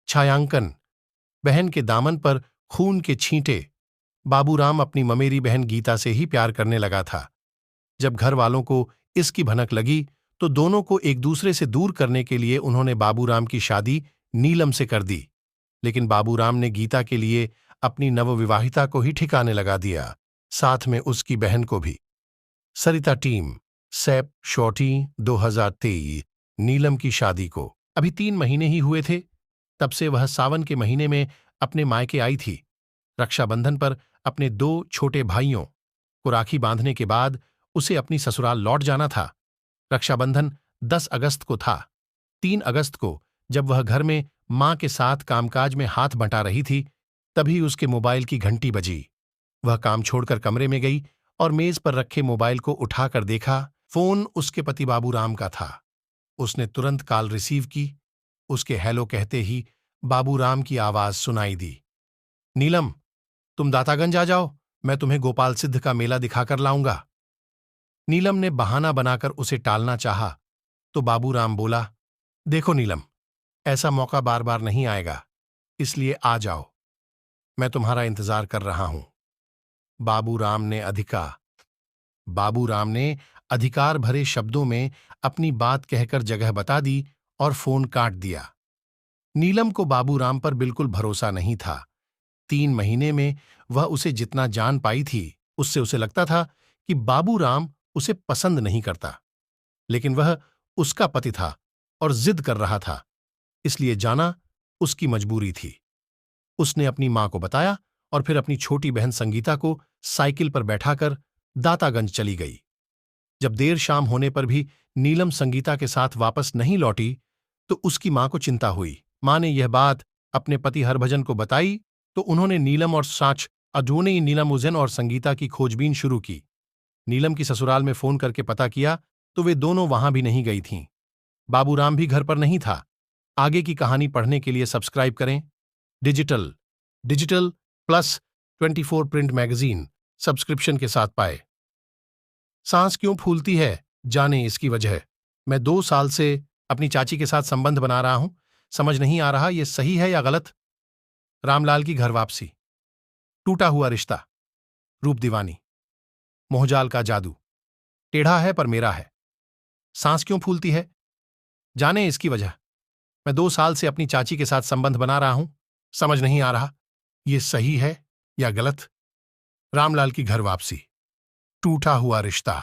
छायांकन। बहन के दामन पर खून के छींटे। बाबूराम अपनी ममेरी बहन गीता से ही प्यार करने लगा था। जब घर वालों को इसकी भनक लगी तो दोनों को एक दूसरे से दूर करने के लिए उन्होंने बाबूराम की शादी नीलम से कर दी। लेकिन बाबूराम ने गीता के लिए अपनी नवविवाहिता को ही ठिकाने लगा दिया, साथ में उसकी बहन को भी। सरिता टीम, सैप शॉर्टी 2023। नीलम की शादी को अभी 3 महीने ही हुए थे, तब से वह सावन के महीने में अपने मायके आई थी। रक्षाबंधन पर अपने 2 छोटे भाइयों को राखी बांधने के बाद उसे अपनी ससुराल लौट जाना था। रक्षाबंधन 10 अगस्त को था। 3 अगस्त को जब वह घर में मां के साथ कामकाज में हाथ बंटा रही थी, तभी उसके मोबाइल की घंटी बजी। वह काम छोड़कर कमरे में गई और मेज पर रखे मोबाइल को उठाकर देखा। फोन उसके पति बाबूराम का था। उसने तुरंत कॉल रिसीव की। उसके हेलो कहते ही बाबूराम की आवाज सुनाई दी। नीलम, तुम दातागंज आ जाओ, मैं तुम्हें गोपाल सिद्ध का मेला दिखाकर लाऊंगा। नीलम ने बहाना बनाकर उसे टालना चाहा, तो बाबूराम बोला, देखो नीलम, ऐसा मौका बार बार नहीं आएगा, इसलिए आ जाओ, मैं तुम्हारा इंतजार कर रहा हूं। बाबूराम ने अधिकार भरे शब्दों में अपनी बात कहकर जगह बता दी और फोन काट दिया। नीलम को बाबूराम पर बिल्कुल भरोसा नहीं था। 3 महीने में वह उसे जितना जान पाई थी, उससे उसे लगता था कि बाबूराम उसे पसंद नहीं करता। लेकिन वह उसका पति था और जिद कर रहा था, इसलिए जाना उसकी मजबूरी थी। उसने अपनी मां को बताया और फिर अपनी छोटी बहन संगीता को साइकिल पर बैठाकर दातागंज चली गई। जब देर शाम होने पर भी नीलम संगीता के साथ वापस नहीं लौटी, तो उसकी मां को चिंता हुई। मां ने यह बात अपने पति हरभजन को बताई, तो उन्होंने नीलम और साच अडोनी नीलमुजन और संगीता की खोजबीन शुरू की। नीलम की ससुराल में फोन करके पता किया तो वे दोनों वहां भी नहीं गई थीं। बाबूराम भी घर पर नहीं था। आगे की कहानी पढ़ने के लिए सब्सक्राइब करें digital digital plus 24 print magazine subscription के साथ पाए। सांस क्यों फूलती है, जाने इसकी वजह। मैं 2 साल से अपनी चाची के साथ संबंध बना रहा हूं, समझ नहीं आ रहा ये सही है या गलत। रामलाल की घर वापसी, टूटा हुआ रिश्ता, रूप दीवानी, मोहजाल का जादू, टेढ़ा है पर मेरा है, सांस क्यों फूलती है, जाने इसकी वजह। मैं 2 साल से अपनी चाची के साथ संबंध बना रहा हूं, समझ नहीं आ रहा ये सही है या गलत। रामलाल की घर वापसी, टूटा हुआ रिश्ता।